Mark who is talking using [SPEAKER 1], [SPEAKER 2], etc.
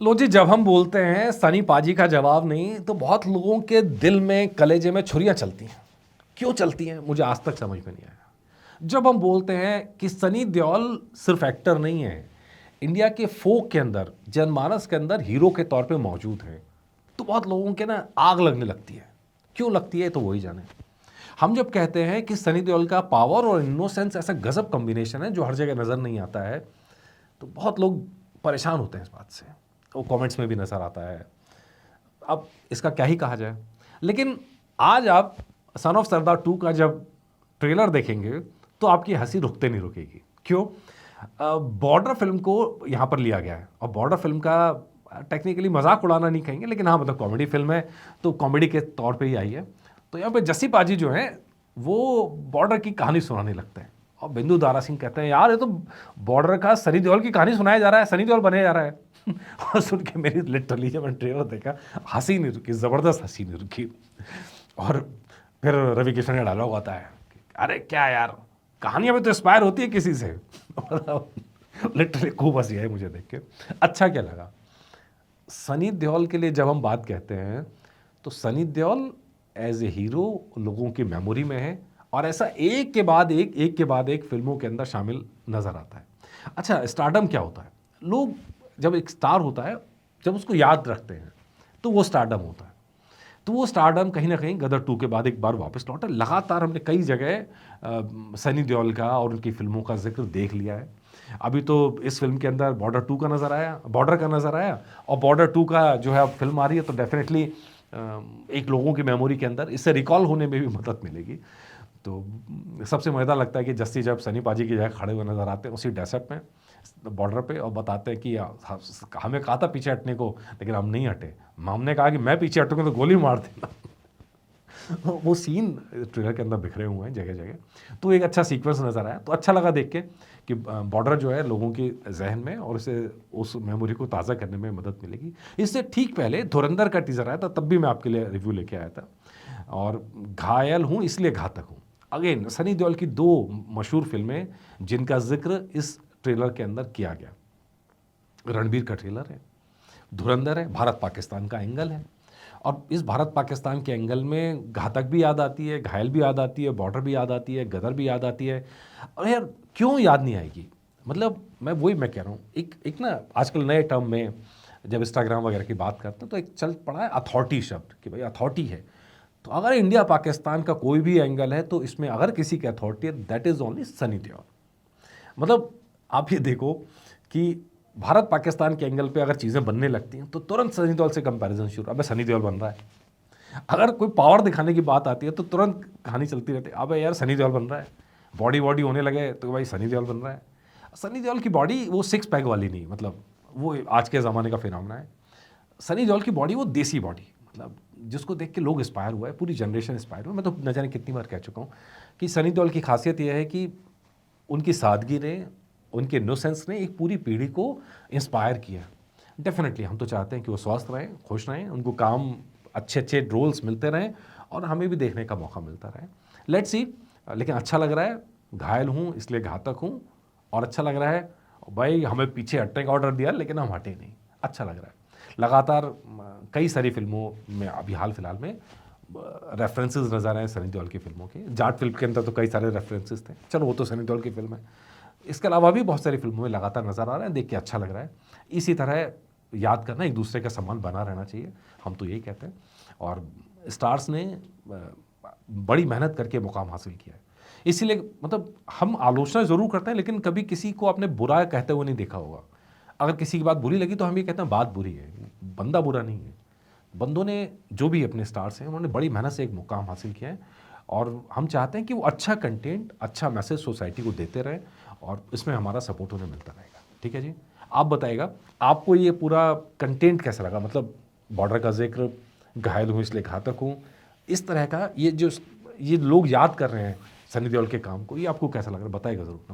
[SPEAKER 1] लो जी, जब हम बोलते हैं सनी पाजी का जवाब नहीं तो बहुत लोगों के दिल में कलेजे में छुरियां चलती हैं। क्यों चलती हैं मुझे आज तक समझ में नहीं आया। जब हम बोलते हैं कि सनी देओल सिर्फ एक्टर नहीं है, इंडिया के फोक के अंदर, जनमानस के अंदर हीरो के तौर पे मौजूद है, तो बहुत लोगों के ना आग लगने लगती है। क्यों लगती है तो वही जाने। हम जब कहते हैं कि सनी देओल का पावर और इनोसेंस ऐसा गजब कॉम्बिनेशन है जो हर जगह नजर नहीं आता है, तो बहुत लोग परेशान होते हैं इस बात से। वो कमेंट्स में भी नज़र आता है। अब इसका क्या ही कहा जाए। लेकिन आज आप सन ऑफ सरदार 2 का जब ट्रेलर देखेंगे तो आपकी हंसी रुकते नहीं रुकेगी। क्यों? बॉर्डर फिल्म को यहाँ पर लिया गया है और बॉर्डर फिल्म का टेक्निकली मजाक उड़ाना नहीं कहेंगे, लेकिन हाँ, मतलब कॉमेडी फिल्म है तो कॉमेडी के तौर पे ही आई है। तो यहाँ पे जस्सी पाजी जो है वो बॉर्डर की कहानी सुनाने लगते हैं और बिंदु दारा सिंह कहते हैं, यार ये तो बॉर्डर का सनी देओल की कहानी सुनाया जा रहा है, सनी देओल बने जा रहा है। और सुन के मेरी लिटरली जब मैंने ट्रेलर देखा, हंसी नहीं रुकी, ज़बरदस्त हंसी नहीं रुकी। और फिर रवि किशन का डायलॉग आता है, अरे क्या यार, कहानियां भी तो इंस्पायर होती है किसी से। लिटरली खूब हंसी आई मुझे देख के। अच्छा क्या लगा, सनी देओल के लिए जब हम बात कहते हैं तो Sunny Deol as a hero लोगों की मेमोरी में है और ऐसा एक के बाद एक फिल्मों के अंदर शामिल नजर आता है। अच्छा, स्टारडम क्या होता है? लोग जब एक स्टार होता है, जब उसको याद रखते हैं तो वो स्टारडम होता है। तो वो स्टारडम कहीं ना कहीं गदर 2 के बाद एक बार वापस लौटा। लगातार हमने कई जगह सनी देओल का और उनकी फिल्मों का जिक्र देख लिया है। अभी तो इस फिल्म के अंदर बॉर्डर का नज़र आया और बॉर्डर 2 का जो है अब फिल्म आ रही है, तो डेफिनेटली एक लोगों की मेमोरी के अंदर इससे रिकॉल होने में भी मदद मिलेगी। तो सबसे मज़ेदार लगता है कि जस्सी जब सनी पाजी की जगह खड़े हुए नज़र आते हैं उसी ड्रेसअप में बॉर्डर पे और बताते हैं कि हमें कहा था पीछे हटने को, लेकिन हम नहीं हटे। हमने कहा कि मैं पीछे हटूंगा तो गोली मार देना। वो सीन ट्रेलर के अंदर बिखरे हुए हैं जगह जगह। तो एक अच्छा सीक्वेंस नज़र आया, तो अच्छा लगा देख के कि बॉर्डर जो है लोगों के जहन में और उसे उस मेमोरी को ताज़ा करने में मदद मिलेगी। इससे ठीक पहले धुरंधर का टीज़र आया था, तब भी मैं आपके लिए रिव्यू लेके आया था। और घायल हूँ इसलिए घातक हूँ, अगेन सनी देओल की दो मशहूर फिल्में जिनका जिक्र इस ट्रेलर के अंदर किया गया। रणबीर का ट्रेलर है, धुरंधर है, भारत पाकिस्तान का एंगल है। और इस भारत पाकिस्तान के एंगल में घातक भी याद आती है, घायल भी याद आती है, बॉर्डर भी याद आती है, गदर भी याद आती है। और यार क्यों याद नहीं आएगी? मतलब मैं कह रहा हूँ, एक एक ना आजकल नए टर्म में जब इंस्टाग्राम वगैरह की बात करते हैं तो एक चल पड़ा है अथॉरिटी शब्द, कि भाई अथॉरिटी है। तो अगर इंडिया पाकिस्तान का कोई भी एंगल है तो इसमें अगर किसी की अथॉरिटी है, that is only Sunny Deol. मतलब आप ये देखो कि भारत पाकिस्तान के एंगल पे अगर चीज़ें बनने लगती हैं तो तुरंत सनी देओल से कंपैरिजन शुरू, अबे सनी देओल बन रहा है। अगर कोई पावर दिखाने की बात आती है तो तुरंत कहानी चलती रहती है, अबे यार सनी देओल बन रहा है। बॉडी वॉडी होने लगे तो भाई सनी देओल बन रहा है। सनी देओल की बॉडी वो सिक्स पैक वाली नहीं, मतलब वो आज के ज़माने का फिनोमेना है। सनी देओल की बॉडी वो देसी बॉडी, मतलब जिसको देख के लोग इंस्पायर हुआ है, पूरी जनरेशन इंस्पायर हुआ है। मैं तो न जाने कितनी बार कह चुका हूँ कि सनी देओल की खासियत यह है कि उनकी सादगी ने, उनके इनोसेंस ने एक पूरी पीढ़ी को इंस्पायर किया। डेफिनेटली हम तो चाहते हैं कि वो स्वस्थ रहें, खुश रहें, उनको काम अच्छे अच्छे रोल्स मिलते रहें और हमें भी देखने का मौका मिलता रहे। Let's see. लेकिन अच्छा लग रहा है, घायल हूँ इसलिए घातक हूँ, और अच्छा लग रहा है भाई हमें पीछे हटने का ऑर्डर दिया लेकिन हम हटे नहीं। अच्छा लग रहा है। लगातार कई सारी फिल्मों में अभी हाल फिलहाल में रेफरेंसेस नज़र आए सनी देओल की फिल्मों के। जाट फिल्म के अंदर तो कई सारे रेफरेंसेस थे, चलो वो तो सनी देओल की फिल्म है। इसके अलावा भी बहुत सारी फिल्मों में लगातार नज़र आ रहे हैं, देख के अच्छा लग रहा है। इसी तरह याद करना, एक दूसरे का सम्मान बना रहना चाहिए, हम तो यही कहते हैं। और स्टार्स ने बड़ी मेहनत करके मुकाम हासिल किया है, इसीलिए मतलब हम आलोचना ज़रूर करते हैं लेकिन कभी किसी को आपने बुरा कहते हुए नहीं देखा होगा। अगर किसी की बात बुरी लगी तो हम ये कहते हैं बात बुरी है, बंदा बुरा नहीं है। बंदों ने, जो भी अपने स्टार्स हैं, उन्होंने बड़ी मेहनत से एक मुकाम हासिल किया है और हम चाहते हैं कि वो अच्छा कंटेंट, अच्छा मैसेज सोसाइटी को देते रहें और इसमें हमारा सपोर्ट उन्हें मिलता रहेगा। ठीक है जी, आप बताइएगा आपको ये पूरा कंटेंट कैसा लगा? मतलब बॉर्डर का जिक्र, घायल हूँ इसलिए घातक हूँ, इस तरह का ये जो ये लोग याद कर रहे हैं सनी देओल के काम को, ये आपको कैसा लग रहा है? बताइएगा ज़रूर।